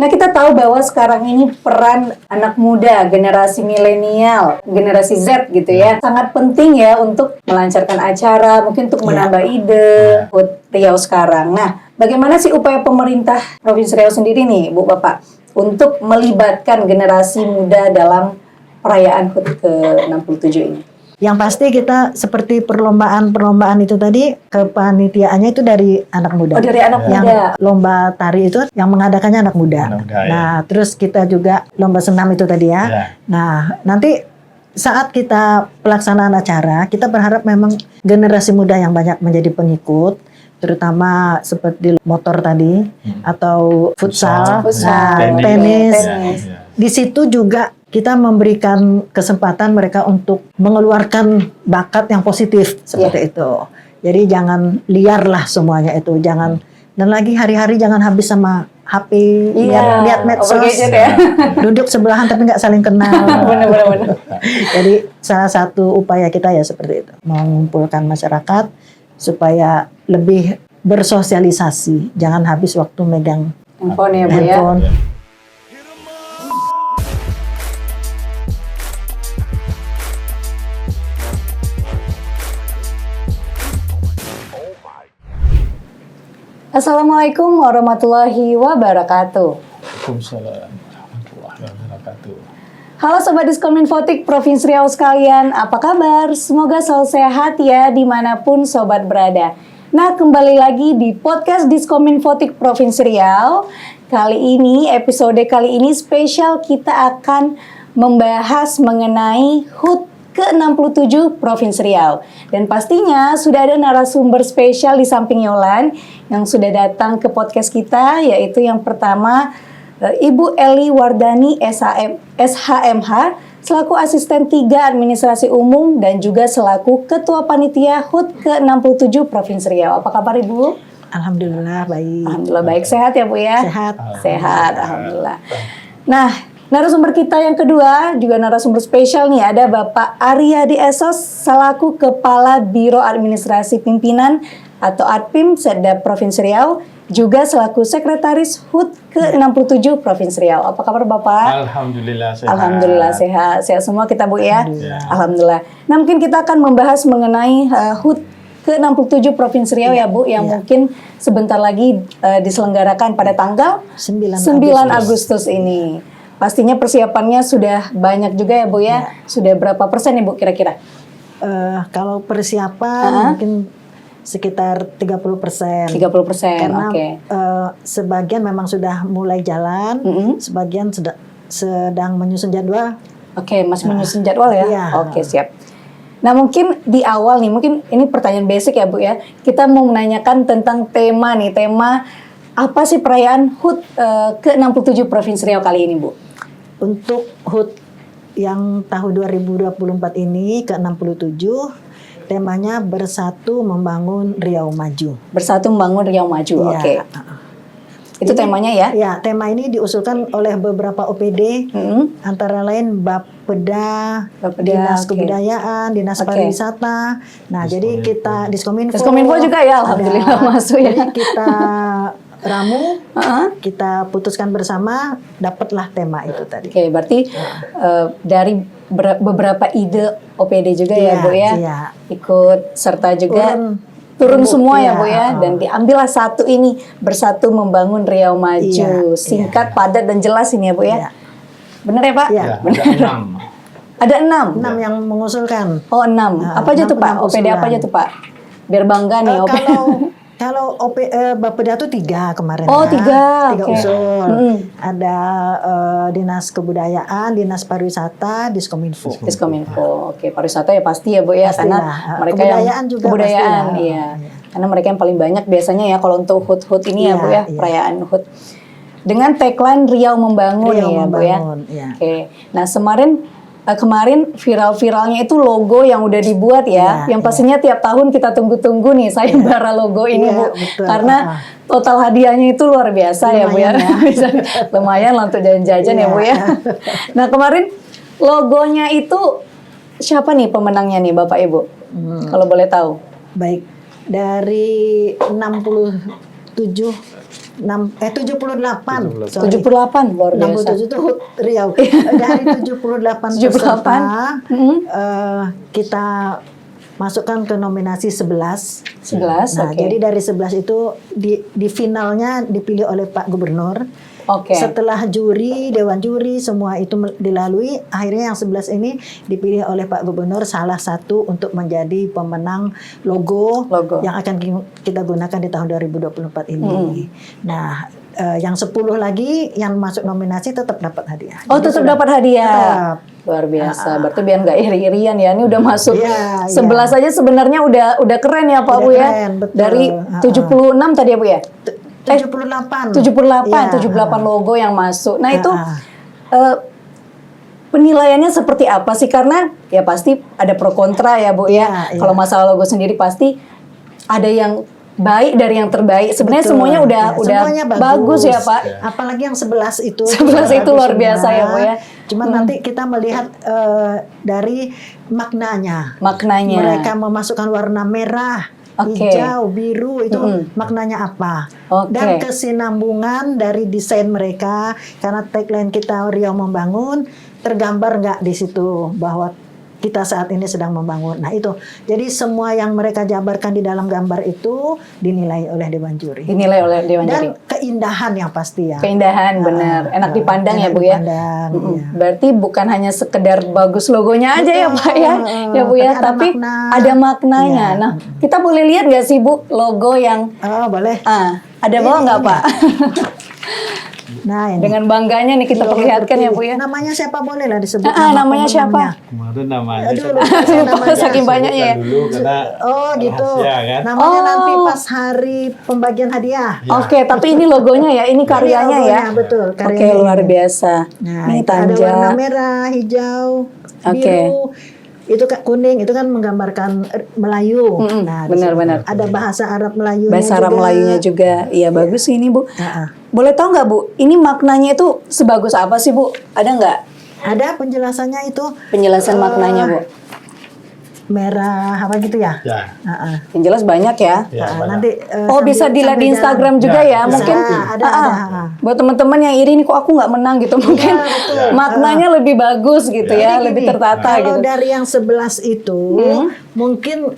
Nah, kita tahu bahwa sekarang ini peran anak muda, generasi milenial, generasi Z gitu ya, sangat penting ya untuk melancarkan acara, mungkin untuk menambah ide HUT Riau sekarang. Nah, bagaimana sih upaya pemerintah Provinsi Riau sendiri nih, Bu Bapak, untuk melibatkan generasi muda dalam perayaan HUT ke-67 ini? Yang pasti kita seperti perlombaan itu tadi, kepanitiaannya itu dari anak muda. Oh, dari anak yang muda. Lomba tari itu yang mengadakannya anak muda. Nah, terus kita juga lomba senam itu tadi ya. Nah, nanti saat kita pelaksanaan acara, kita berharap memang generasi muda yang banyak menjadi pengikut, terutama seperti motor tadi atau futsal, tenis. Di situ juga kita memberikan kesempatan mereka untuk mengeluarkan bakat yang positif seperti itu. Jadi jangan liar lah semuanya itu, jangan, dan lagi hari-hari jangan habis sama HP, lihat medsos, duduk sebelahan tapi nggak saling kenal. Benar. Jadi salah satu upaya kita ya seperti itu, mengumpulkan masyarakat supaya lebih bersosialisasi, jangan habis waktu megang handphone ya Bu ya. Assalamualaikum warahmatullahi wabarakatuh. Waalaikumsalam warahmatullahi wabarakatuh. Halo Sobat Diskominfotik Provinsi Riau sekalian, apa kabar? Semoga selalu sehat ya dimanapun Sobat berada. Nah, kembali lagi di podcast Diskominfotik Provinsi Riau. Episode kali ini spesial, kita akan membahas mengenai HUT ke-67 Provinsi Riau. Dan pastinya sudah ada narasumber spesial di samping Yolan yang sudah datang ke podcast kita, yaitu yang pertama Ibu Eli Wardani SHMH selaku Asisten 3 Administrasi Umum dan juga selaku Ketua Panitia HUT ke-67 Provinsi Riau. Apa kabar Ibu? Alhamdulillah baik. Alhamdulillah baik, sehat ya Bu ya? Sehat. Alhamdulillah. Nah, narasumber kita yang kedua juga narasumber spesial nih, ada Bapak Aryadi Esos selaku Kepala Biro Administrasi Pimpinan atau Adpim Setda Provinsi Riau, juga selaku Sekretaris HUT ke-67 Provinsi Riau. Apa kabar Bapak? Alhamdulillah sehat. Alhamdulillah sehat. Sehat semua kita Bu ya? Alhamdulillah. Nah, mungkin kita akan membahas mengenai HUT ke-67 Provinsi Riau ya Bu, yang mungkin sebentar lagi diselenggarakan pada tanggal 9 Agustus ini. Pastinya persiapannya sudah banyak juga ya Bu ya. Sudah berapa persen ya Bu kira-kira? Kalau persiapan mungkin sekitar 30%. 30%, karena sebagian memang sudah mulai jalan, sebagian sedang menyusun jadwal. Oke, masih menyusun jadwal ya? Iya. Oke, siap. Nah, mungkin di awal nih, mungkin ini pertanyaan basic ya Bu ya. Kita mau menanyakan tentang tema nih, tema apa sih perayaan HUT ke-67 Provinsi Riau kali ini Bu? Untuk HUT yang tahun 2024 ini ke-67, temanya Bersatu Membangun Riau Maju. Bersatu Membangun Riau Maju, oke. Itu temanya ya? Ya, tema ini diusulkan oleh beberapa OPD, antara lain Bapeda, Dinas Kebudayaan, Dinas Pariwisata. Nah, jadi kita Diskominfo juga ya, alhamdulillah masuk ya. Jadi kita ramu, kita putuskan bersama, dapatlah tema itu tadi. Oke, berarti dari beberapa ide OPD juga ya Bu ya, ikut serta juga turun semua ya Bu ya, dan diambillah satu ini, Bersatu Membangun Riau Maju. Singkat, padat dan jelas ini ya Bu ya. Benar ya Pak? Ada 6. 6 yang mengusulkan. Oh 6. Apa aja tuh Pak? OPD apa aja tuh Pak? Biar bangga nih OPD. Kalau Bapeda itu 3 kemarin. Oh 3 usul. Ada Dinas Kebudayaan, Dinas Pariwisata, Diskominfo. Oke, pariwisata ya pasti ya Bu ya, karena mereka kebudayaan juga kebudayaan iya. Karena mereka yang paling banyak biasanya ya kalau untuk HUT ini ya Bu ya, perayaan HUT. Dengan tagline Riau Membangun ya Bu ya. Oke. Nah, kemarin viral-viralnya itu logo yang udah dibuat ya, yang pastinya tiap tahun kita tunggu-tunggu nih sayembara logo ini Bu, betul. Karena total hadiahnya itu luar biasa ya Bu ya, lumayan lah untuk jajan-jajan ya Bu ya. Nah, kemarin logonya itu siapa nih pemenangnya nih Bapak Ibu, kalau boleh tahu? Baik, dari 67 78. 78 luar biasa. 67 itu HUT Riau. Dari 78 peserta, kita masukkan ke nominasi 11. 11, Nah, oke. jadi dari 11 itu di finalnya dipilih oleh Pak Gubernur. Oke. Setelah juri, dewan juri semua itu dilalui, akhirnya yang 11 ini dipilih oleh Pak Gubernur salah satu untuk menjadi pemenang logo. Yang akan kita gunakan di tahun 2024 ini. Nah, yang 10 lagi yang masuk nominasi tetap dapat hadiah. Oh, tetap dapat hadiah. Tetap. Luar biasa. Berarti biar nggak iri-irian ya. Ini udah masuk Iya, 11 aja sebenarnya udah keren ya Pak Udah Bu ya. keren, betul. Dari 76 tadi ya Bu ya? 78. 78 logo yang masuk. Nah, itu penilaiannya seperti apa sih? Karena ya pasti ada pro kontra ya Bu ya. Iya. Kalau masalah logo sendiri pasti ada yang baik dari yang terbaik. Sebenarnya Betul. semuanya udah Semuanya bagus ya Pak. Apalagi yang 11 itu. 11 itu luar biasa ya Bu ya. Cuma nanti kita melihat dari maknanya. Maknanya. Mereka memasukkan warna merah, hijau, biru itu maknanya apa? Dan kesinambungan dari desain mereka, karena tagline kita Riau Membangun, tergambar nggak di situ bahwa kita saat ini sedang membangun. Nah itu, jadi semua yang mereka jabarkan di dalam gambar itu dinilai oleh Dewan Juri. Dinilai oleh Dewan Juri. Dan keindahan yang pasti ya. Keindahan benar, enak dipandang ya Bu ya. Iya. Berarti bukan hanya sekedar bagus logonya aja ya Pak ya, ya Bu ya, tapi ada maknanya. Iya. Nah, kita boleh lihat nggak sih Bu logo yang? Oh boleh. Ada bawa nggak Pak? Nah ini. Dengan bangganya nih kita perlihatkan ya Bu ya. Namanya siapa boleh lah disebut. Namanya siapa? Kemarin namanya Aduh, Lupa saking banyaknya ya. dulu karena Oh gitu. rahasia, kan? Namanya nanti pas hari pembagian hadiah. Oke, tapi ini logonya ya, ini karyanya ya. Logonya, betul. Oke, Karyanya luar ini. biasa. Nah, Ini itu ada warna tanja. merah, hijau, Oke. biru. Itu kuning, itu kan menggambarkan Melayu. Nah, di benar-benar. situ ada bahasa Arab Melayunya Bahasa Arab juga. Melayunya juga. Iya, bagus sih ini Bu. Heeh. Boleh tahu nggak Bu, ini maknanya itu sebagus apa sih Bu? Ada nggak Ada penjelasannya itu penjelasan maknanya Bu? merah apa gitu ya? Ya, Heeh. Yang jelas banyak ya. ya banyak. Nanti Bisa dilihat di Instagram juga ya, Bisa, mungkin. ada. Buat teman-teman yang iri nih kok aku nggak menang gitu, mungkin maknanya lebih bagus gitu ya, Jadi lebih gini, tertata kalau gitu. dari yang 11 itu mungkin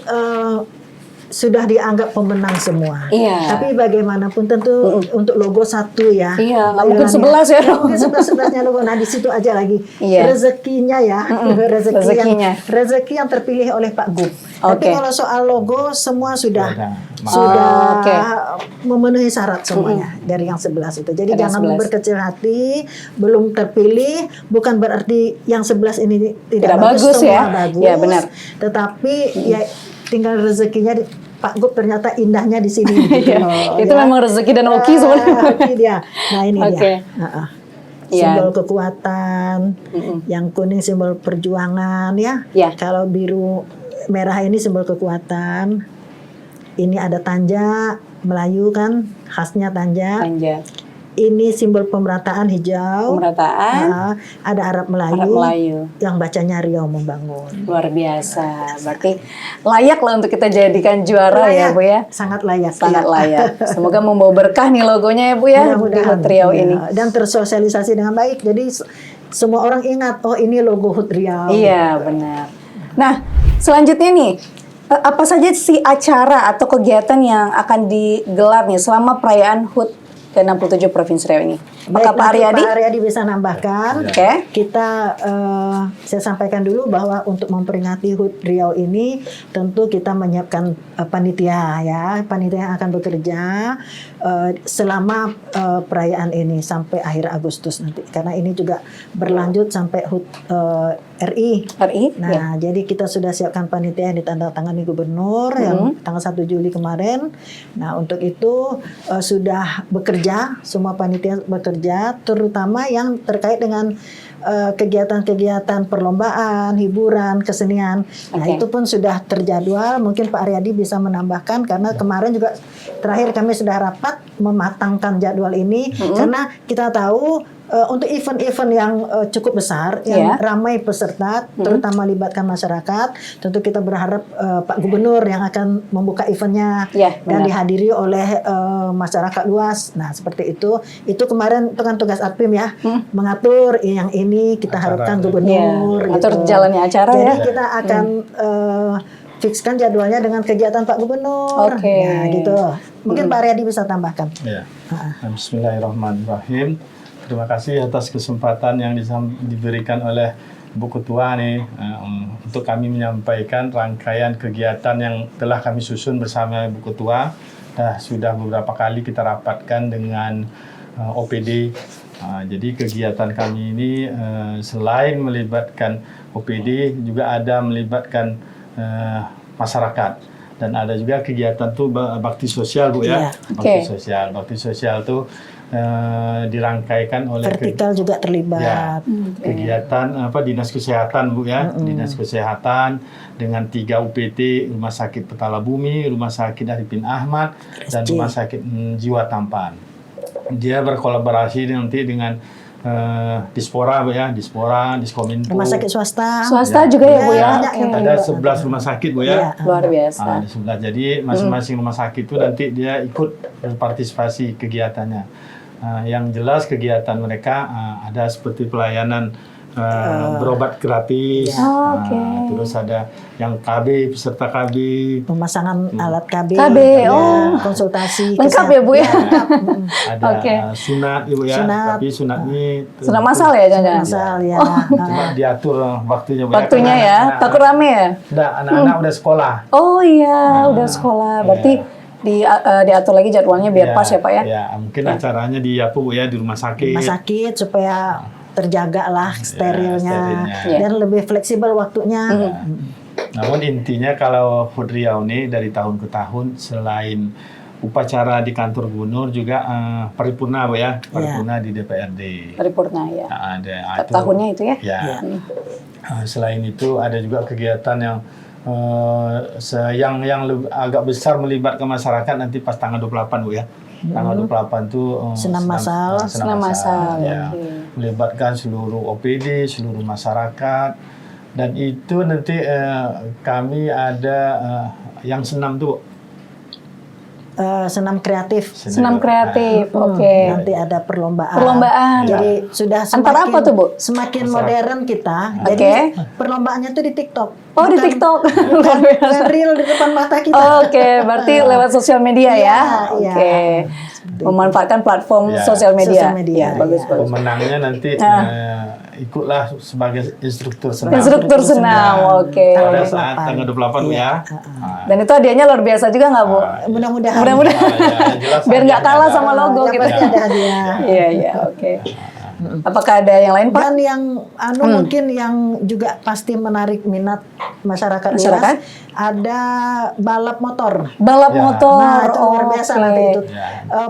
sudah dianggap pemenang semua. Iya. Tapi bagaimanapun tentu untuk logo satu ya. Iya, nggak mungkin Bayangannya. 11 ya. Nggak mungkin 11-11-nya logo. Nah di situ aja lagi Iya. rezekinya ya. Rezekinya. Rezeki yang terpilih oleh Pak Gub. Tapi Oke. kalau soal logo semua sudah Oke. memenuhi syarat semuanya dari yang 11 itu. Jadi Ada jangan 11. berkecil hati, belum terpilih bukan berarti yang 11 ini Tidak tidak bagus semua ya. bagus. Ya, benar. Tetapi ya tinggal rezekinya Pak Gub ternyata indahnya di sini. gitu loh, Itu ya. memang rezeki dan hoki sebenarnya. Hoki dia. Nah ini Oke. dia. Heeh. Iya. Simbol kekuatan, yang kuning simbol perjuangan ya. Ya. Kalau biru merah ini simbol kekuatan. Ini ada tanja Melayu kan, khasnya tanja. Tanja. Ini simbol pemerataan hijau. Pemerataan. Nah, ada Arab Melayu, Arab Melayu. yang bacanya Riau Membangun. Luar biasa. Berarti layak lah untuk kita jadikan juara ya Bu ya. Sangat layak. Sangat ya. layak. Semoga membawa berkah nih logonya ya Bu ya di Mudah-mudahan HUT Riau ya. ini. Dan tersosialisasi dengan baik. Jadi semua orang ingat, oh ini logo HUT Riau. Iya benar. Nah selanjutnya nih, apa saja sih acara atau kegiatan yang akan digelar nih selama perayaan HUT ke-67 Provinsi Riau ini? Maka Baik, Pak nanti Aryadi? Pak Aryadi bisa nambahkan. Oke. Kita saya sampaikan dulu bahwa untuk memperingati HUT Riau ini tentu kita menyiapkan panitia ya, panitia yang akan bekerja selama perayaan ini sampai akhir Agustus nanti, karena ini juga berlanjut sampai HUT RI. RI? Nah, jadi kita sudah siapkan panitia yang ditandatangani gubernur yang tanggal 1 Juli kemarin. Nah, untuk itu sudah bekerja, semua panitia bekerja, terutama yang terkait dengan kegiatan-kegiatan perlombaan, hiburan, kesenian. Nah, itu pun sudah terjadwal. Mungkin Pak Aryadi bisa menambahkan karena kemarin juga terakhir kami sudah rapat mematangkan jadwal ini karena kita tahu untuk event-event yang cukup besar, yang ramai peserta, terutama libatkan masyarakat, tentu kita berharap Pak Gubernur yang akan membuka eventnya dan dihadiri oleh masyarakat luas. Nah, seperti itu. Itu kemarin itu kan tugas Adpim ya, mengatur yang ini kita harapkan Gubernur. Atur jalannya acara. Jadi kita akan fikskan jadwalnya dengan kegiatan Pak Gubernur. Ya, gitu. Mungkin Pak Riyadi bisa tambahkan. Ya. Bismillahirrahmanirrahim. Terima kasih atas kesempatan yang diberikan oleh Bu Ketua nih untuk kami menyampaikan rangkaian kegiatan yang telah kami susun bersama Bu Ketua. Sudah beberapa kali kita rapatkan dengan OPD. Jadi kegiatan kami ini selain melibatkan OPD juga ada melibatkan masyarakat, dan ada juga kegiatan tuh bakti sosial Bu ya. Bakti sosial tuh dirangkaikan oleh vertikal juga terlibat. Kegiatan Dinas Kesehatan Bu ya. Dinas Kesehatan dengan 3 UPT, Rumah Sakit Petala Bumi, Rumah Sakit Arifin Ahmad, dan Rumah Sakit Jiwa Tampan. Dia berkolaborasi nanti dengan Dispora Bu ya, Diskominfo. Rumah sakit swasta. Swasta juga ya Bu ya. Ada 11 rumah sakit Bu ya. Luar biasa. Ada 11. Jadi masing-masing rumah sakit itu nanti dia ikut berpartisipasi kegiatannya. Yang jelas kegiatan mereka ada seperti pelayanan berobat gratis, terus ada yang KB, peserta KB, pemasangan alat KB, konsultasi lengkap ya Bu ya. Ada sunat Ibu ya, tapi sunat ini sunat masal ya jangan-jangan. Masal ya. Cuma diatur waktunya Bu. Waktunya ya, takut rame ya. Udah anak-anak udah sekolah. Oh iya, udah sekolah. Berarti diatur lagi jadwalnya biar pas ya Pak ya. Ya, mungkin acaranya di Bu ya, di rumah sakit. Rumah sakit supaya terjaga lah sterilnya dan lebih fleksibel waktunya. Namun intinya kalau Hud Riau ini dari tahun ke tahun selain upacara di kantor gubernur juga paripurna Bu ya, paripurna di DPRD. Paripurna ya. Ada tahunnya itu ya. Selain itu ada juga kegiatan yang agak besar melibatkan masyarakat nanti pas tanggal 28 Bu ya. Tanggal 28 itu senam masal. Ya. Melibatkan seluruh OPD, seluruh masyarakat, dan itu nanti kami ada yang senam tuh. Senam kreatif. Senam kreatif, Nanti ada perlombaan. Jadi sudah semakin, antara apa tuh Bu? Semakin modern kita. Jadi perlombaannya tuh di TikTok. Oh, di TikTok. Bukan real di depan mata kita. Berarti lewat sosial media ya. Memanfaatkan platform sosial media. Bagus. Pemenangnya nanti ikutlah sebagai instruktur senam. Pada saat tanggal 28 ya. Dan itu hadiahnya luar biasa juga nggak Bu? Mudah-mudahan. Biar nggak kalah sama logo gitu. Pasti ada hadiah. Iya, oke. Apakah ada yang lain Pak? Dan yang mungkin yang juga pasti menarik minat masyarakat luas, ada balap motor. Balap motor. Nah, itu luar biasa nanti itu.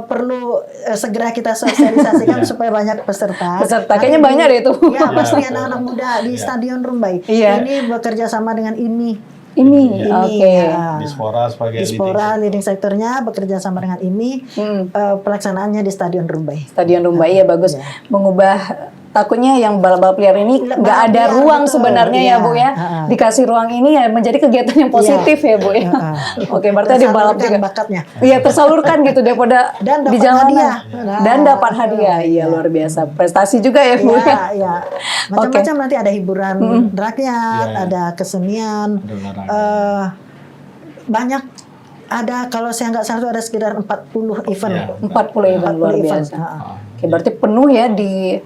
Perlu segera kita sosialisasikan supaya banyak peserta. Kayaknya banyak deh itu. Ya, pasti anak-anak muda di Stadion Rumbai. Ini bekerja sama dengan IMI. Dispora sebagai leading sektornya bekerja sama dengan IMI. Pelaksanaannya di Stadion Rumbai. Stadion Rumbai ya bagus. Takutnya yang balap-balap liar ini nggak ada ruang sebenarnya ya Bu ya. Dikasih ruang ini ya menjadi kegiatan yang positif ya Bu ya. Berarti ada balap juga. Bakatnya. Iya, tersalurkan gitu daripada di jalanan. Dan dapat hadiah. Iya, luar biasa. Prestasi juga ya Bu ya. Iya. Macam-macam nanti ada hiburan rakyat, ada kesenian. Banyak ada, kalau saya nggak salah ada sekitar 40 event. 40 event luar biasa. Berarti penuh ya di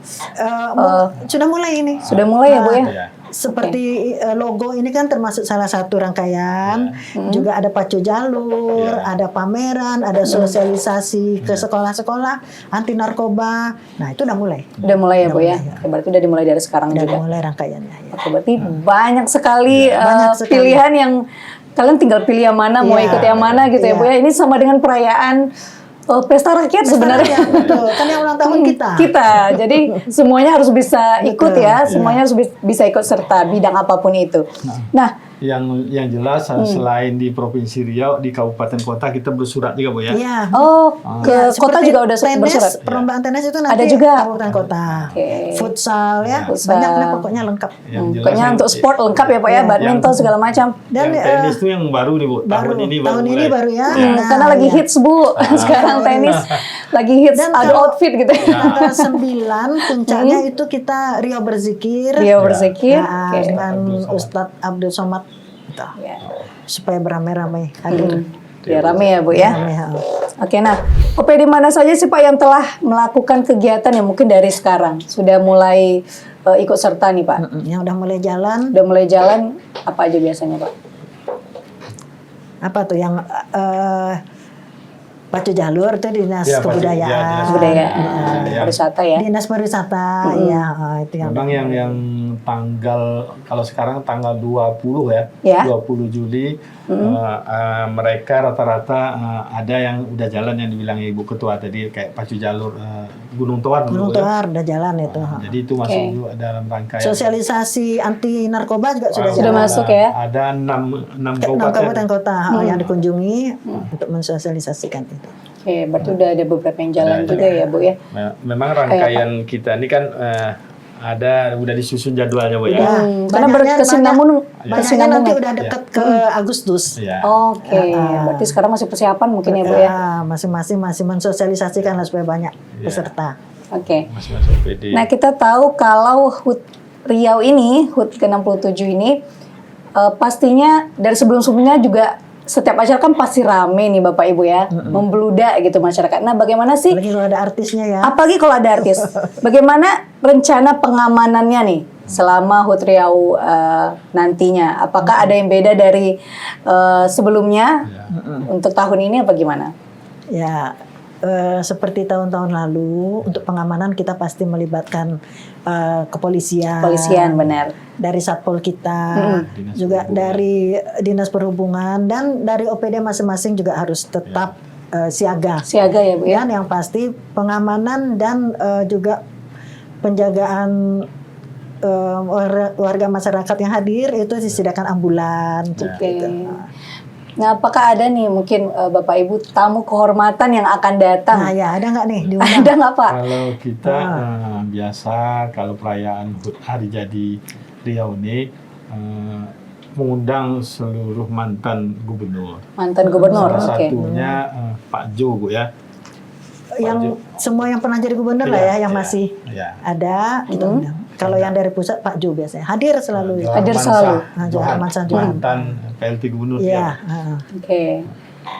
sudah mulai ini. Sudah mulai ya Bu ya. Seperti logo ini kan termasuk salah satu rangkaian. Juga ada pacu jalur, ada pameran, ada sosialisasi ke sekolah-sekolah anti narkoba. Nah, itu udah mulai. Udah mulai ya Bu ya. Berarti udah dimulai dari sekarang juga. Udah mulai rangkaiannya. Berarti banyak sekali pilihan yang kalian tinggal pilih yang mana, mau ikut yang mana gitu ya Bu ya. Ini sama dengan perayaan pesta rakyat sebenarnya. Betul. Kan yang ulang tahun kita. Jadi semuanya harus bisa ikut ya. Semuanya harus bisa ikut serta bidang apapun itu. Nah, yang jelas selain di Provinsi Riau, di kabupaten kota kita bersurat juga Bu ya. Iya. Oh, ke kota Seperti juga udah bersurat. perlombaan tenis itu nanti Ada juga. kabupaten kota. Oke. Futsal ya, Futsal. banyak lah pokoknya lengkap. Yang jelas Pokoknya yang- untuk sport lengkap ya Pak ya, badminton segala macam. Dan yang tenis itu yang baru nih Bu, baru tahun ini ini mulai. baru ya. Hmm, Nah, karena lagi ya. hits Bu, sekarang tenis lagi hits, Dan ada kalau- outfit gitu. Tanggal 9 puncaknya itu kita Riau berzikir. Dia berzikir. Nah, Oke. dengan Ustadz Abdul Somad gitu. Ya. Supaya beramai-ramai hadir. Biar rame ya Bu ya. Ramai, ya. Oke, nah OPD mana saja sih Pak yang telah melakukan kegiatan yang mungkin dari sekarang sudah mulai ikut serta nih Pak? Yang udah mulai jalan, Udah mulai jalan apa aja biasanya Pak? apa tuh yang Pacu Jalur itu dinas Ya, Pacu, kebudayaan. ya, dinas Kebudayaan, ya. pariwisata ya. Dinas pariwisata, ya itu yang. Memang yang tanggal, kalau sekarang tanggal 20 ya, Ya. 20 Juli, mereka rata-rata ada yang udah jalan yang dibilang Ibu Ketua tadi, kayak Pacu Jalur Gunung Toar dulu Gunung ya. Toar udah jalan itu. Jadi itu masuk juga dalam rangkaian. Sosialisasi anti narkoba juga sudah Sudah jalan. masuk ya? Ada 6 Enam kabupaten. kabupaten kota yang dikunjungi untuk mensosialisasikan itu. Oke, berarti udah ada beberapa yang jalan juga ya Bu ya. Memang rangkaian kita ini kan udah disusun jadwalnya Bu ya. Karena Banyaknya berkesinambungan. nanti udah dekat ke Agustus. Ya. Oke, berarti sekarang masih persiapan mungkin ya Bu ya. Masing-masing masih mensosialisasikan lah supaya banyak peserta. Oke. Masing-masing OPD. Nah, kita tahu kalau HUT Riau ini, HUT ke-67 ini pastinya dari sebelum-sebelumnya juga setiap acara kan pasti rame nih Bapak Ibu ya, membludak gitu masyarakat. Nah, bagaimana sih? Apalagi kalau ada artisnya ya. Apalagi kalau ada artis. Bagaimana rencana pengamanannya nih selama HUT Riau nantinya? Apakah ada yang beda dari sebelumnya untuk tahun ini apa gimana? Ya, seperti tahun-tahun lalu untuk pengamanan kita pasti melibatkan kepolisian. Kepolisian benar. Dari Satpol kita, juga dari Dinas Perhubungan dan dari OPD masing-masing juga harus tetap siaga. Siaga ya Bu ya. Dan yang pasti pengamanan dan juga penjagaan warga masyarakat yang hadir itu disediakan ambulan. Oke. Gitu. Nah, apakah ada nih mungkin Bapak Ibu tamu kehormatan yang akan datang? Nah ya, ada nggak nih diundang? Ada nggak Pak? Kalau kita biasa kalau perayaan HUT Hari Jadi Riau ini mengundang seluruh mantan gubernur. Mantan gubernur, Salah oke. satunya Pak Jo Bu ya. Yang semua yang pernah jadi gubernur lah ya, yang masih Ya. ada kita undang. Kalau yang dari pusat Pak Jo biasanya hadir selalu. Hadir selalu. Johan Mansa Johan. Mantan PLT gubernur Iya. ya. Oke.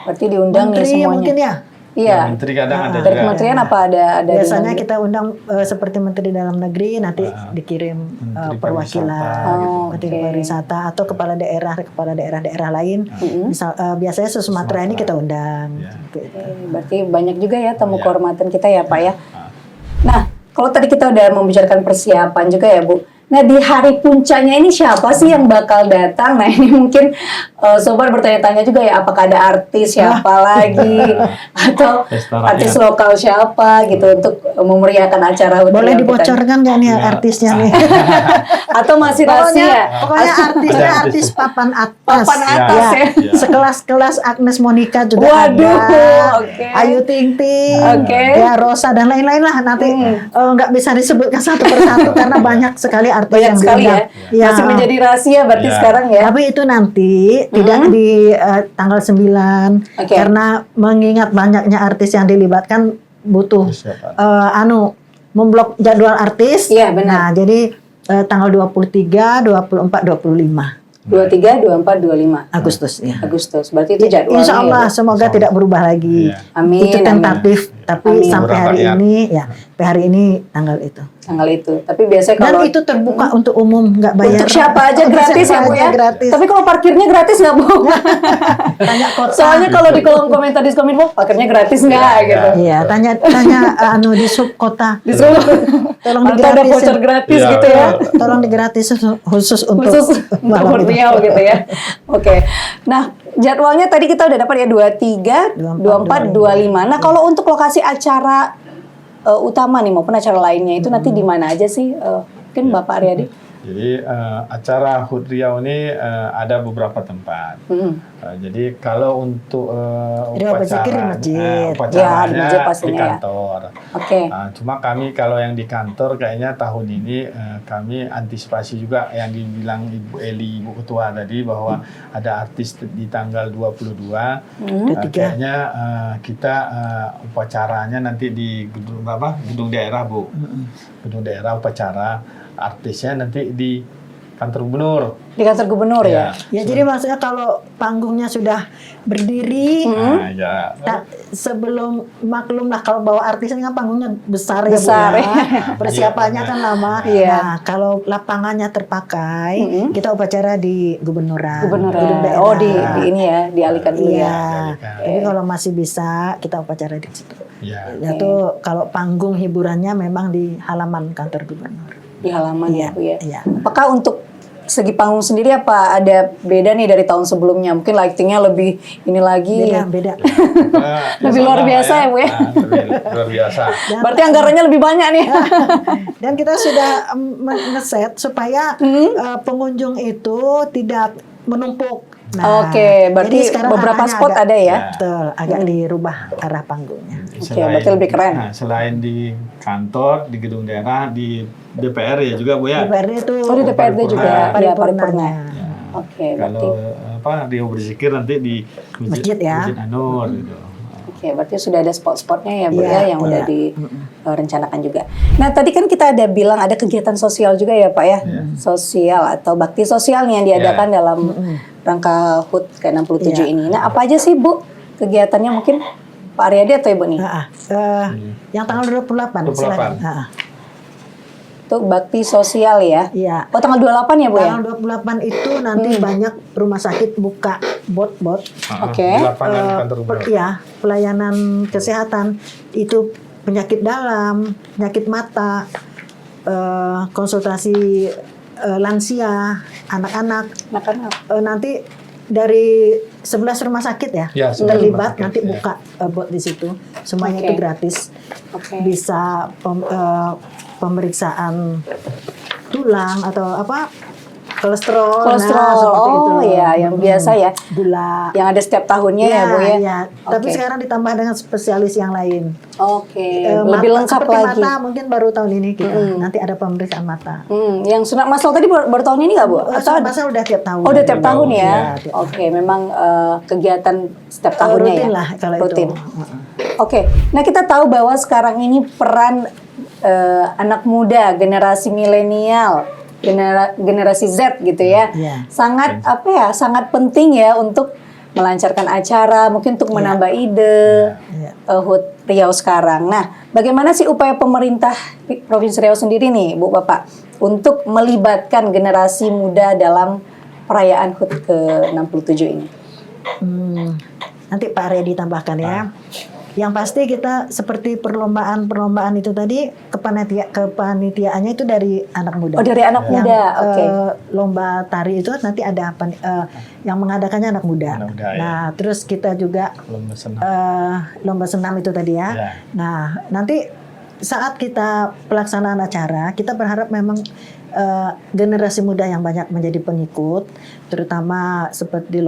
Berarti diundang nih Menteri semuanya. mungkin ya. Iya. Menteri kadang ada Dari juga. kementerian apa ada Biasanya diundang? kita undang seperti Menteri Dalam Negeri, nanti dikirim Menteri perwakilan, Pariwisata, gitu. Menteri Oke. Pariwisata atau kepala daerah lain. Misal biasanya Sumatera ini kita undang. Gitu. Oke, berarti banyak juga ya tamu kehormatan kita ya Pak ya. Nah, kalau tadi kita udah membicarakan persiapan juga ya Bu. Nah, di hari puncaknya ini siapa sih yang bakal datang? Nah, ini mungkin sobat bertanya-tanya juga ya, apakah ada artis siapa lagi atau Pesta artis rakyat. lokal siapa gitu untuk memeriahkan acara HUT Boleh Riau kita. dibocorkan nggak nih Ya. artisnya nih? Atau masih rahasia? Pokoknya artisnya Ada artis artis. papan atas. Papan atas ya. Ya. Sekelas-kelas Agnes Monica juga Waduh, ada. oke. Ayu Ting Ting, Oke. ya Rosa dan lain-lain lah. Nanti nggak bisa disebutkan satu persatu karena banyak sekali artis Banyak yang sekali ya. diundang. Ya. Masih menjadi rahasia berarti Ya. sekarang ya. Tapi itu nanti tidak di tanggal 9 Oke. karena mengingat banyaknya artis yang dilibatkan butuh Persiapan. memblok jadwal artis. Iya, benar. Nah, jadi tanggal 23, 24, 25 23, 24, 25 Agustus ya. Agustus. Berarti itu jadwalnya. Insya Allah ya, Bu? semoga tidak berubah lagi. Iya. Amin, Itu tentatif, tapi Amin. sampai hari Rakyat. ini ya, sampai hari ini tanggal itu. Tanggal itu. Tapi biasanya Dan kalau itu terbuka untuk umum, nggak bayar. untuk siapa aja Untuk gratis ya siapa Bu aja ya. gratis. Tapi kalau parkirnya gratis nggak Bu? Tanya kota. Soalnya kalau di kolom komentar Diskominfo parkirnya gratis nggak Iya, gitu. Iya, tanya di sub kota. Disuruh Tolong atau ada digratisin. voucher gratis Iya, gitu ya. Tolong digratis khusus untuk Khusus untuk malam ini. Riau gitu ya. Oke. Nah, jadwalnya tadi kita udah dapat ya 23, 24, 25. Nah, kalau untuk lokasi acara utama nih maupun acara lainnya itu nanti di mana aja sih? Mungkin Bapak Aryadi. Jadi acara HUT Riau ini ada beberapa tempat. Jadi kalau untuk upacaranya di masjid pastinya, di kantor. Oke. Cuma kami kalau yang di kantor kayaknya tahun ini kami antisipasi juga yang dibilang Ibu Eli, Ibu Ketua tadi bahwa ada artis di tanggal 22. Kayaknya kita upacaranya nanti di gedung daerah, Bu. Gedung daerah upacara. Artisnya nanti di kantor gubernur. Di kantor gubernur ya? Ya, jadi maksudnya kalau panggungnya sudah berdiri, sebelum maklum lah kalau bawa artis ini kan panggungnya besar ya, Bu. Persiapannya kan lama. Nah, kalau lapangannya terpakai, kita upacara di gubernuran. Oh, di ini ya, dialihkan dulu ya. Tapi kalau masih bisa, kita upacara di situ. Itu kalau panggung hiburannya memang di halaman kantor gubernur. Di halaman ya, Bu ya. Apakah untuk segi panggung sendiri apa ada beda nih dari tahun sebelumnya? Mungkin lightingnya lebih ini lagi. Beda. Lebih luar biasa ya, Bu ya. Luar biasa. Berarti anggarannya lebih banyak nih. Dan kita sudah ngeset supaya pengunjung itu tidak menumpuk. Oke, berarti beberapa spot ada ya? Betul, agak dirubah arah panggungnya. Oke, berarti lebih keren. Selain di kantor, di gedung daerah, di DPR ya juga, Bu ya? DPRD itu. Di DPRD juga, ya paripurna. Oke, kalau Rio berzikir nanti di masjid ya. Masjid Anur gitu. Oke, berarti sudah ada spot-spotnya ya, Bu ya, yang udah direncanakan juga. Nah, tadi kan kita ada bilang ada kegiatan sosial juga ya, Pak ya? Sosial atau bakti sosial nih yang diadakan dalam rangka HUT ke-67 ini. Nah, apa aja sih, Bu, kegiatannya mungkin Pak Aryadi atau Ibu nih? Yang tanggal 28. Silakan. Itu bakti sosial ya? Iya. Oh, tanggal 28 ya, Bu ya? Tanggal 28 itu nanti banyak rumah sakit buka bot-bot. Oke. Di lapangan kantor gubernur. Iya, pelayanan kesehatan itu penyakit dalam, penyakit mata, konsultasi lansia, anak-anak. Nanti dari 11 rumah sakit ya, terlibat nanti buka bot di situ. Semuanya itu gratis. Bisa pemeriksaan tulang atau kolesterol. Seperti itu. Iya, yang biasa ya. Gula. Yang ada setiap tahunnya ya, Bu ya. Iya. Tapi sekarang ditambah dengan spesialis yang lain. Lebih lengkap seperti lagi. Mata mungkin baru tahun ini kita. Nanti ada pemeriksaan mata. Yang sunat masal tadi baru tahun ini nggak, Bu? Sunat masal udah tiap tahun. Oh, udah tiap tahun ya. Memang kegiatan setiap tahunnya rutin ya. lah kalau rutin. Itu. Nah kita tahu bahwa sekarang ini peran anak muda, generasi milenial, generasi Z gitu ya, sangat sangat penting ya untuk melancarkan acara, mungkin untuk menambah ide HUT Riau sekarang. Nah, bagaimana sih upaya pemerintah Provinsi Riau sendiri nih, Bu Bapak, untuk melibatkan generasi muda dalam perayaan HUT ke-67 ini? Nanti Pak Aryadi tambahkan ya. Yang pasti kita seperti perlombaan itu tadi kepanitiaannya itu dari anak muda. Oh, dari anak muda. Lomba tari itu nanti ada yang mengadakannya anak muda. Nah, terus kita juga lomba senam itu tadi ya. Nah, nanti saat kita pelaksanaan acara, kita berharap memang generasi muda yang banyak menjadi pengikut, terutama seperti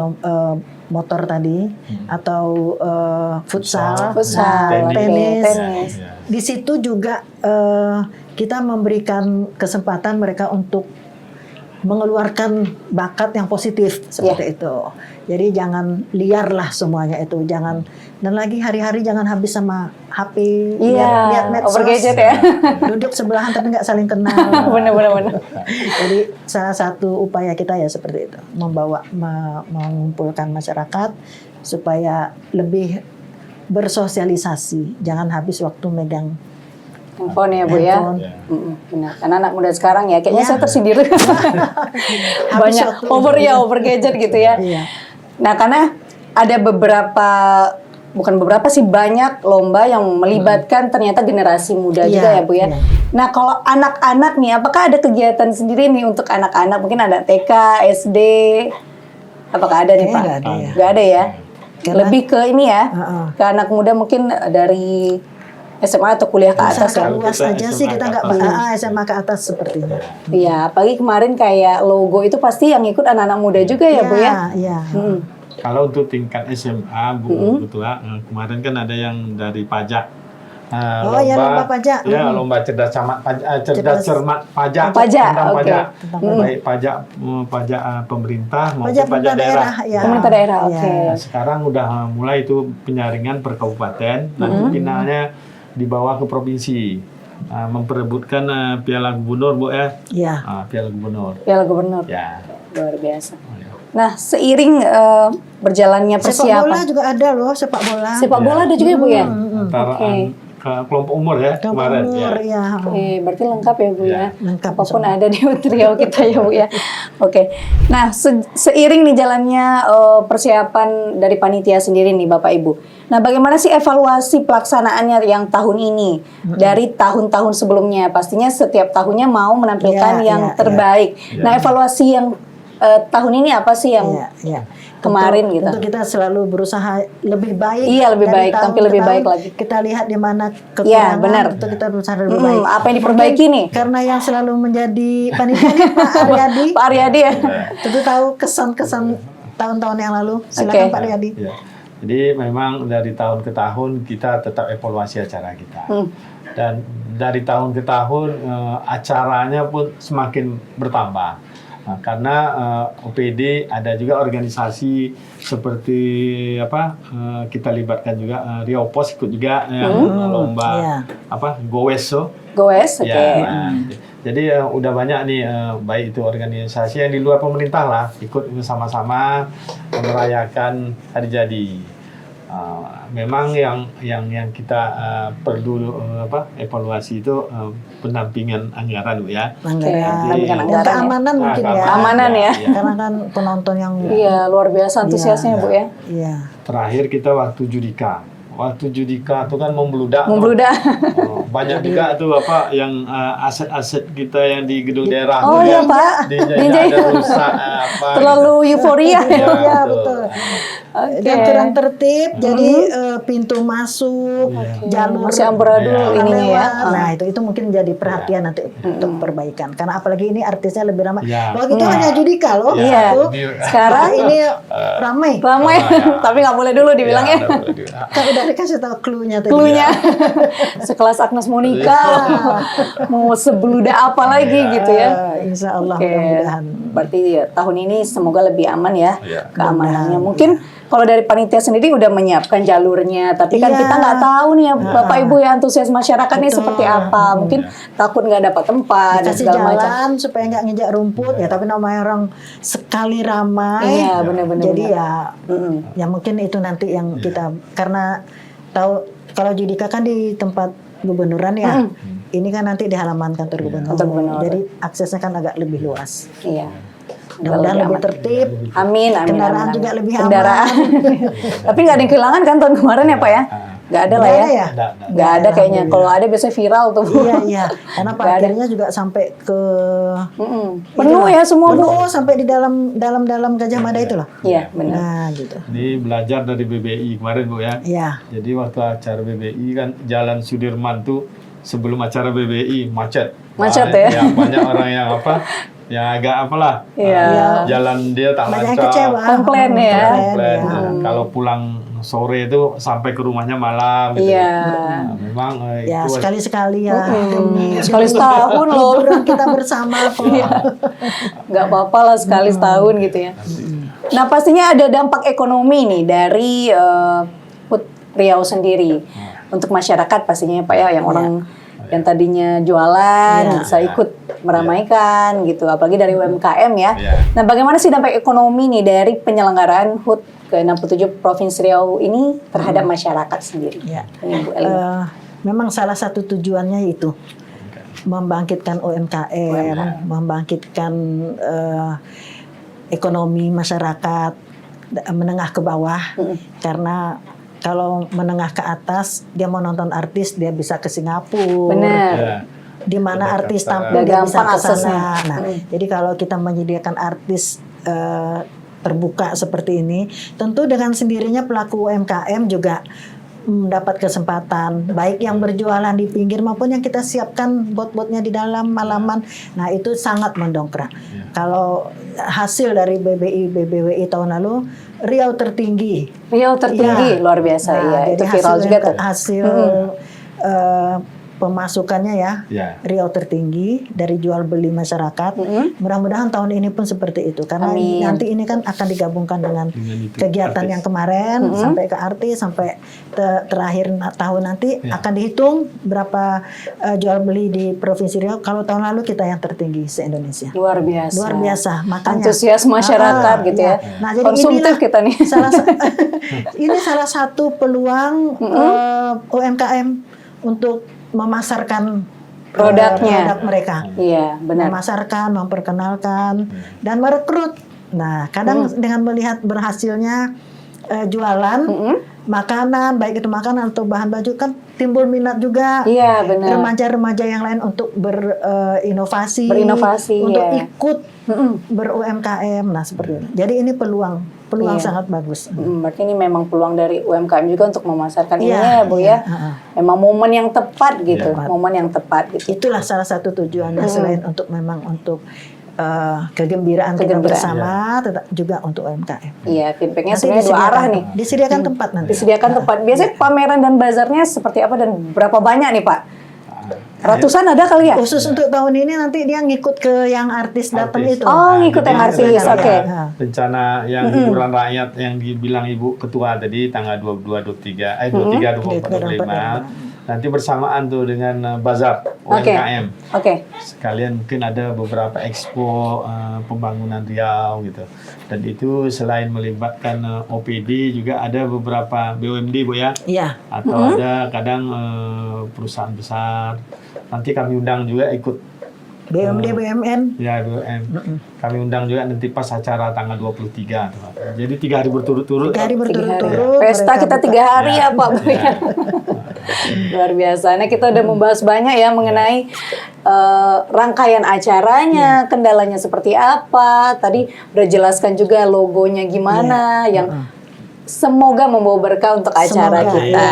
motor tadi atau futsal, tenis. Di situ juga kita memberikan kesempatan mereka untuk mengeluarkan bakat yang positif seperti itu. Jadi jangan liar lah semuanya itu, jangan, dan lagi hari-hari jangan habis sama HP, lihat medsos, over gadget ya. Duduk sebelahan tapi nggak saling kenal. Bener. Jadi salah satu upaya kita ya seperti itu, mengumpulkan masyarakat supaya lebih bersosialisasi, jangan habis waktu megang handphone ya, Bu ya. Benar. Karena anak muda sekarang ya, kayaknya saya tersindir banyak over gadget gitu ya. Nah, karena ada banyak lomba yang melibatkan ternyata generasi muda juga ya, Bu ya. Nah, kalau anak-anak nih, apakah ada kegiatan sendiri nih untuk anak-anak? Mungkin ada TK, SD, apakah ada nih, Pak? Nggak ada ya. Lebih ke ini ya, ke anak muda mungkin dari SMA atau kuliah ke atas Usaha ya. luas Kita aja sih SMA kita ke nggak atas. SMA ke atas sepertinya. Iya, apalagi kemarin kayak logo itu pasti yang ikut anak-anak muda juga ya Bu ya. Iya. Kalau untuk tingkat SMA, Bu Ketua, kemarin kan ada yang dari pajak. Oh, ya, lomba pajak. Ya, lomba cerdas cermat pajak. Pajak, Tentang oke. pajak. Baik pajak pemerintah maupun pajak daerah. ya. Pemerintah daerah, Iya. oke. Nah, sekarang udah mulai itu penyaringan per kabupaten, nanti finalnya dibawa ke provinsi. Memperebutkan Piala Gubernur, Bu ya. Iya. Piala Gubernur. Piala Gubernur. Ya. Luar biasa. Nah, seiring berjalannya Sepak bola persiapan. juga ada loh, sepak bola. Sepak bola ada juga ya Bu ya? Antara Oke. kelompok umur ya kemarin. Umur, ya. Oke, berarti lengkap ya Bu ya. Lengkap Apapun ada di Riau kita ya Bu ya. Oke. Nah, seiring nih jalannya persiapan dari panitia sendiri nih Bapak Ibu. Nah, bagaimana sih evaluasi pelaksanaannya yang tahun ini dari tahun-tahun sebelumnya? Pastinya setiap tahunnya mau menampilkan Ya, yang ya, terbaik. Nah, evaluasi yang tahun ini apa sih yang Iya. kemarin gitu? Tentu kita selalu berusaha lebih baik. Iya, lebih dari baik, tahun tampil ke lebih tahun. baik lagi. Kita lihat di mana Iya, kekurangan, benar. tentu kita berusaha lebih baik. Apa yang diperbaiki nih? Karena yang selalu menjadi panitia nih, Pak Aryadi. Pak Aryadi ya. Tentu tahu kesan-kesan tahun-tahun yang lalu. Silakan Oke. Pak Aryadi. Ya. Jadi memang dari tahun ke tahun kita tetap evaluasi acara kita. Dan dari tahun ke tahun acaranya pun semakin bertambah. Nah, karena OPD ada juga organisasi seperti kita libatkan juga Riau Pos ikut juga lomba Iya. Gowes Goes, oke. ya. Nah, jadi udah banyak nih baik itu organisasi yang di luar pemerintah lah ikut bersama-sama merayakan hari jadi. Memang yang kita perlu evaluasi itu pendampingan anggaran Bu ya. Anggaran. Bukan Dan anggaran ya. keamanan mungkin ya. Keamanan ya. Karena kan penonton yang Iya, luar biasa antusiasnya Bu ya. iya. Terakhir kita waktu Judika. Waktu Judika itu kan membludak. Membludak. Banyak juga tuh yang aset-aset kita yang di gedung daerah. Oh tuh iya ya. Pak. Ada rusak Terlalu euforia. Iya, betul. Oke. Dan kurang tertib, jadi pintu masuk, jalur Masih amburadul orang ininya ya. lewat. Nah itu mungkin jadi perhatian nanti untuk perbaikan. Karena apalagi ini artisnya lebih ramai. Iya. Waktu itu hanya Judika loh. Iya. Satu. Sekarang Ini ramai. ramai, tapi nggak boleh dulu dibilangnya. Kan udah dikasih tahu clue-nya tadi. Cluenya. Sekelas Agnes Monica. Mau sebluda apa lagi gitu ya. Insya Allah Oke. mudah-mudahan. Berarti ya, tahun ini semoga lebih aman ya Iya. keamanannya. Mungkin kalau dari panitia sendiri udah menyiapkan jalurnya, tapi kan Iya. kita nggak tahu nih ya Bapak Ibu ya antusias masyarakat nih seperti apa. Mungkin takut nggak dapat tempat dan Kasih segala macam. jalan supaya nggak nginjak rumput ya, tapi namanya orang sekali ramai. Iya, benar-benar. Jadi ya, Mm-mm. ya mungkin itu nanti yang kita, karena tahu kalau Judika kan di tempat gubernuran ya. Ini kan nanti di halaman kantor gubernur. Kantor gubernur. Jadi aksesnya kan agak lebih luas. Iya. Mudah-mudahan lebih aman. tertib. Amin, amin. Kendaraan amin, juga amin. lebih Kendaraan. Tapi nggak ada yang kehilangan kan tahun kemarin ya Pak ya? Nggak ada lah Nggak ya? ada ya? Nggak ada kayaknya. Kalau ada biasanya viral tuh. Iya, iya. Karena Nggak ada. parkirnya juga sampai ke Mm-mm. Penuh ya semua Bu. penuh sampai di dalam Gajah Mada itu loh. Iya benar. Nah, gitu. Ini belajar dari BBI kemarin Bu ya. Iya. Jadi waktu acara BBI kan Jalan Sudirman tuh sebelum acara BBI macet. Macet ya? Banyak orang yang yang agak apalah. Iya. Jalan dia tak Banyak yang lancar. kecewa. Komplain ya. Komplain. Iya. Nah, kalau pulang sore itu sampai ke rumahnya malam gitu. Iya. Nah, memang Ya itu sekali-sekali ya. Sekali setahun loh. Liburan kita bersama kok. Nggak apa-apa lah sekali setahun gitu ya. Nah pastinya ada dampak ekonomi nih dari HUT Riau sendiri untuk masyarakat pastinya ya Pak ya, yang orang yang tadinya jualan bisa ikut meramaikan gitu, apalagi dari UMKM ya. Nah bagaimana sih dampak ekonomi nih dari penyelenggaraan HUT ke-67 Provinsi Riau ini terhadap masyarakat sendiri? Ya. Ini Bu Elina. Memang salah satu tujuannya itu membangkitkan UMKM, membangkitkan ekonomi masyarakat menengah ke bawah. Karena kalau menengah ke atas dia mau nonton artis dia bisa ke Singapura. Benar. Ya. Di mana Udah artis daftar. tampil dia bisa Gampang ke aksesnya. sana. Nah, jadi kalau kita menyediakan artis terbuka seperti ini, tentu dengan sendirinya pelaku UMKM juga mendapat kesempatan, baik yang berjualan di pinggir maupun yang kita siapkan bot-botnya di dalam malaman. Nah, itu sangat mendongkrak. Kalau hasil dari BBWI tahun lalu, Riau tertinggi. Riau tertinggi, luar biasa ya. Itu viral juga tuh. Hasil pemasukannya ya, Riau tertinggi dari jual beli masyarakat. Mudah-mudahan tahun ini pun seperti itu, karena nanti ini kan akan digabungkan dengan kegiatan yang kemarin sampai ke artis, sampai terakhir tahun nanti akan dihitung berapa jual beli di Provinsi Riau. Kalau tahun lalu kita yang tertinggi se-Indonesia. Luar biasa. Luar biasa. Makanya antusias masyarakat gitu ya. Nah, jadi konsumtif kita nih. Ini salah satu peluang UMKM untuk memasarkan produknya, produk mereka. Iya, benar. Memasarkan, memperkenalkan, dan merekrut. Nah, kadang dengan melihat berhasilnya jualan makanan, baik itu makanan atau bahan baju, kan timbul minat juga. Iya, benar. Remaja-remaja yang lain untuk berinovasi, untuk ikut ber-UMKM. Nah, seperti itu. Jadi ini peluang sangat bagus. Berarti ini memang peluang dari UMKM juga untuk memasarkan ini ya, Bu ya. Memang momen yang tepat gitu, momen yang tepat gitu. Itulah salah satu tujuannya, selain untuk memang untuk kegembiraan kita bersama, tetap juga untuk UMKM. Iya, feedbacknya sebenarnya dua arah nih. Disediakan tempat nanti. Disediakan tempat. Biasanya pameran dan bazarnya seperti apa dan berapa banyak nih, Pak? Ratusan ada kali ya? Khusus untuk tahun ini nanti dia ngikut ke yang artis datang itu. Oh, ngikut yang artis. Oke. Rencana yang hiburan rakyat yang dibilang Ibu Ketua tadi tanggal 23, 24, 25. Nanti bersamaan tuh dengan bazar UMKM. Oke. Sekalian mungkin ada beberapa expo pembangunan Riau gitu. Dan itu selain melibatkan OPD juga ada beberapa BUMD, Bu ya. Iya. Atau ada kadang perusahaan besar. Nanti kami undang juga ikut BUMD, BUMN. Ya, BUMN. Kami undang juga nanti pas acara tanggal 23. Jadi 3 hari berturut-turut. 3 hari berturut-turut. Pesta kita 3 hari ya, Pak. Luar biasa. Nah, kita udah membahas banyak ya mengenai rangkaian acaranya, kendalanya seperti apa. Tadi udah jelaskan juga logonya gimana, yang semoga membawa berkah untuk acara kita.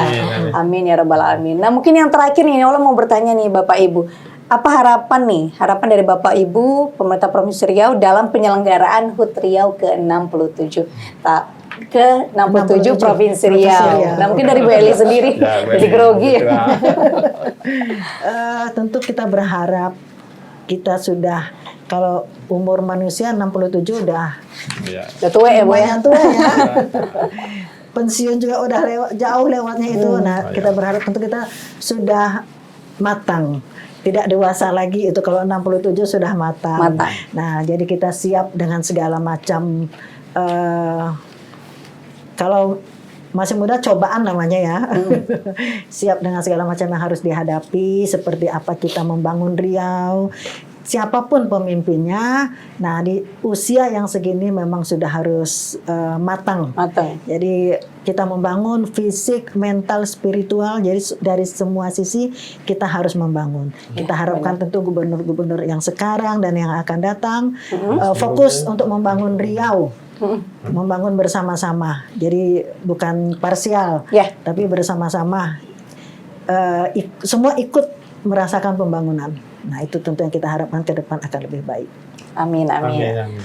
Amin ya rabbal alamin. Nah, mungkin yang terakhir nih, Allah mau bertanya nih Bapak Ibu. Apa harapan dari Bapak Ibu pemerintah Provinsi Riau dalam penyelenggaraan HUT Riau ke-67? Ke-67 Provinsi Riau. Nah, mungkin dari Bu Eli sendiri, jadi grogi. Tentu kita berharap kita sudah, kalau umur manusia 67 udah tua ya, Bu ya? Tua ya. Pensiun juga udah jauh lewatnya itu. Nah, kita berharap tentu kita sudah matang. Tidak dewasa lagi itu, kalau 67 sudah matang. Nah, jadi kita siap dengan segala macam, kalau masih muda cobaan namanya ya. Siap dengan segala macam yang harus dihadapi, seperti apa kita membangun Riau. Siapapun pemimpinnya, nah di usia yang segini memang sudah harus matang. Jadi kita membangun fisik, mental, spiritual. Jadi dari semua sisi kita harus membangun. Kita harapkan tentu gubernur-gubernur yang sekarang dan yang akan datang fokus untuk membangun Riau. Membangun bersama-sama. Jadi bukan parsial, tapi bersama-sama. Semua ikut merasakan pembangunan. Nah, itu tentu yang kita harapkan ke depan akan lebih baik. Amin.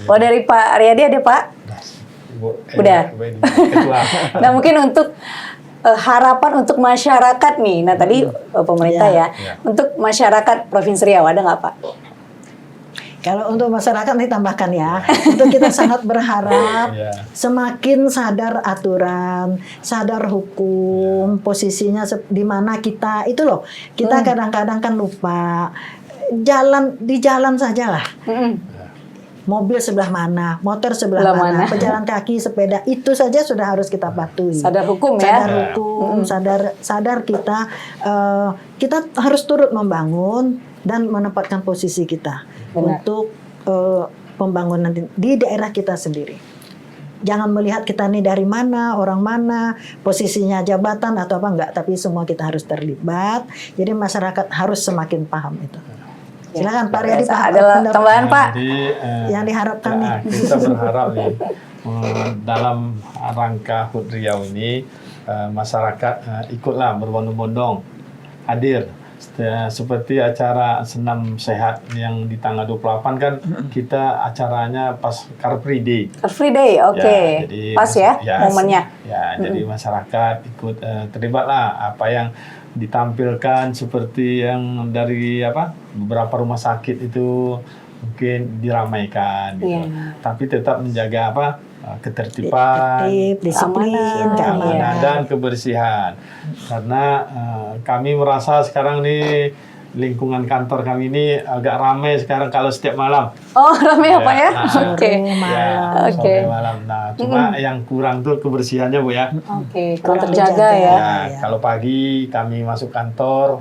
Oh, dari Pak Aryadi ada, Pak? Udah. Nah, mungkin untuk harapan untuk masyarakat nih. Nah, tadi pemerintah untuk masyarakat Provinsi Riau ada nggak, Pak? Kalau untuk masyarakat nih tambahkan ya, itu kita sangat berharap semakin sadar aturan, sadar hukum, posisinya di mana kita itu loh. Kita kadang-kadang kan lupa di jalan saja lah. Mobil sebelah mana, motor sebelah mana, pejalan kaki, sepeda, itu saja sudah harus kita patuhi. Sadar hukum ya. Sadar hukum, sadar kita harus turut membangun dan menempatkan posisi kita. Untuk pembangunan di daerah kita sendiri. Jangan melihat kita nih dari mana, orang mana, posisinya jabatan atau apa, enggak, tapi semua kita harus terlibat. Jadi masyarakat harus semakin paham itu. Silakan Pak Riyadi, ada tambahan Pak yang diharapkan nih. Kita berharap nih dalam rangka HUT Riau ini masyarakat ikutlah berbondong-bondong hadir. Seperti acara senam sehat yang di tanggal 28 kan kita acaranya pas Car Free Day. Car Free Day, oke. Jadi Pas ya momennya. Ya, jadi masyarakat ikut terlibatlah apa yang ditampilkan seperti yang dari beberapa rumah sakit itu mungkin diramaikan gitu. Tapi tetap menjaga ketertiban, disiplin, keamanan dan kebersihan. Karena kami merasa sekarang nih lingkungan kantor kami ini agak ramai sekarang kalau setiap malam. Oh, ramai apa ya? Oke. Sampai malam. Nah, cuma yang kurang tuh kebersihannya Bu ya. Oke, kurang terjaga ya. Kalau pagi kami masuk kantor,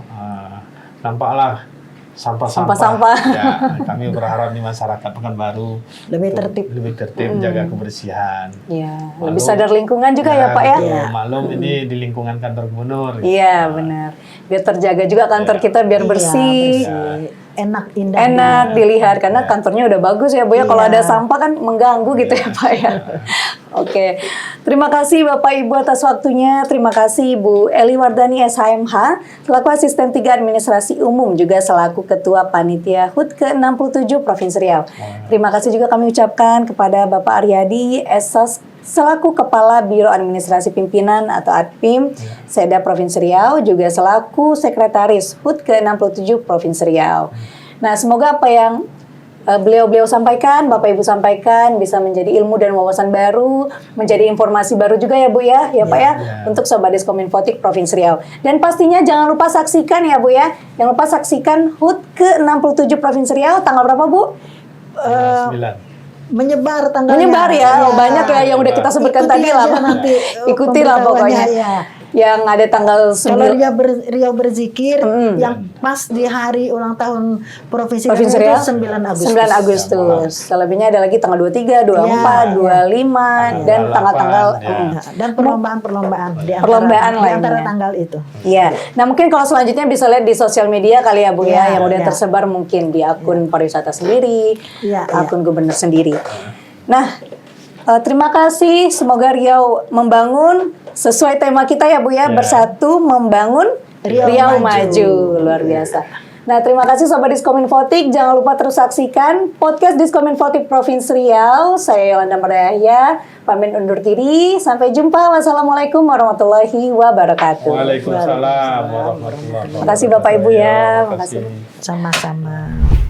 nampaklah sampah-sampah. Ya, kami berharap di masyarakat Pekanbaru lebih tertib, jaga kebersihan. Iya, lebih sadar lingkungan juga ya Pak ya. Maklum ini di lingkungan kantor gubernur. Iya, benar. Biar terjaga juga kantor kita biar bersih. Enak, indah. Enak dilihat karena kantornya udah bagus ya Bu ya. Kalau ada sampah kan mengganggu gitu ya Pak ya. Oke. Terima kasih Bapak Ibu atas waktunya. Terima kasih Bu Eli Wardani SHMH selaku Asisten 3 Administrasi Umum juga selaku Ketua Panitia HUT ke-67 Provinsi Riau. Terima kasih juga kami ucapkan kepada Bapak Aryadi Esos selaku Kepala Biro Administrasi Pimpinan atau ADPIM Seda Provinsi Riau, juga selaku Sekretaris HUT ke-67 Provinsi Riau. Nah, semoga apa yang beliau-beliau sampaikan, Bapak Ibu sampaikan bisa menjadi ilmu dan wawasan baru, menjadi informasi baru juga ya Bu ya, Pak ya, untuk Sobat Diskominfotik Provinsi Riau. Dan pastinya jangan lupa saksikan ya Bu ya, jangan lupa saksikan HUT ke-67 Provinsi Riau tanggal berapa Bu? 9. Menyebar tanggalnya. Menyebar ya, banyak ya yang udah kita sebutkan tadi lah. Nanti ikuti lah pokoknya. Yang ada tanggal 9. Kalau Riau berzikir yang pas di hari ulang tahun Provinsi Riau itu 9 Agustus. 9 Agustus. Selebihnya ada lagi tanggal 23, 24, 25 dan tanggal-tanggal dan perlombaan-perlombaan di antara tanggal itu. Iya. Nah, mungkin kalau selanjutnya bisa lihat di sosial media kali ya Bu ya, yang udah tersebar mungkin di akun pariwisata sendiri, akun gubernur sendiri. Nah, terima kasih. Semoga Riau membangun sesuai tema kita ya Bu ya, bersatu membangun Riau maju. Luar biasa. Nah, terima kasih Sobat Diskominfotik. Jangan lupa terus saksikan podcast Diskominfotik Provinsi Riau. Saya Yolanda Mardaya, pamit undur diri. Sampai jumpa. Wassalamualaikum warahmatullahi wabarakatuh. Waalaikumsalam warahmatullahi wabarakatuh. Terima kasih Bapak Ibu ya. Terima kasih. Sama-sama.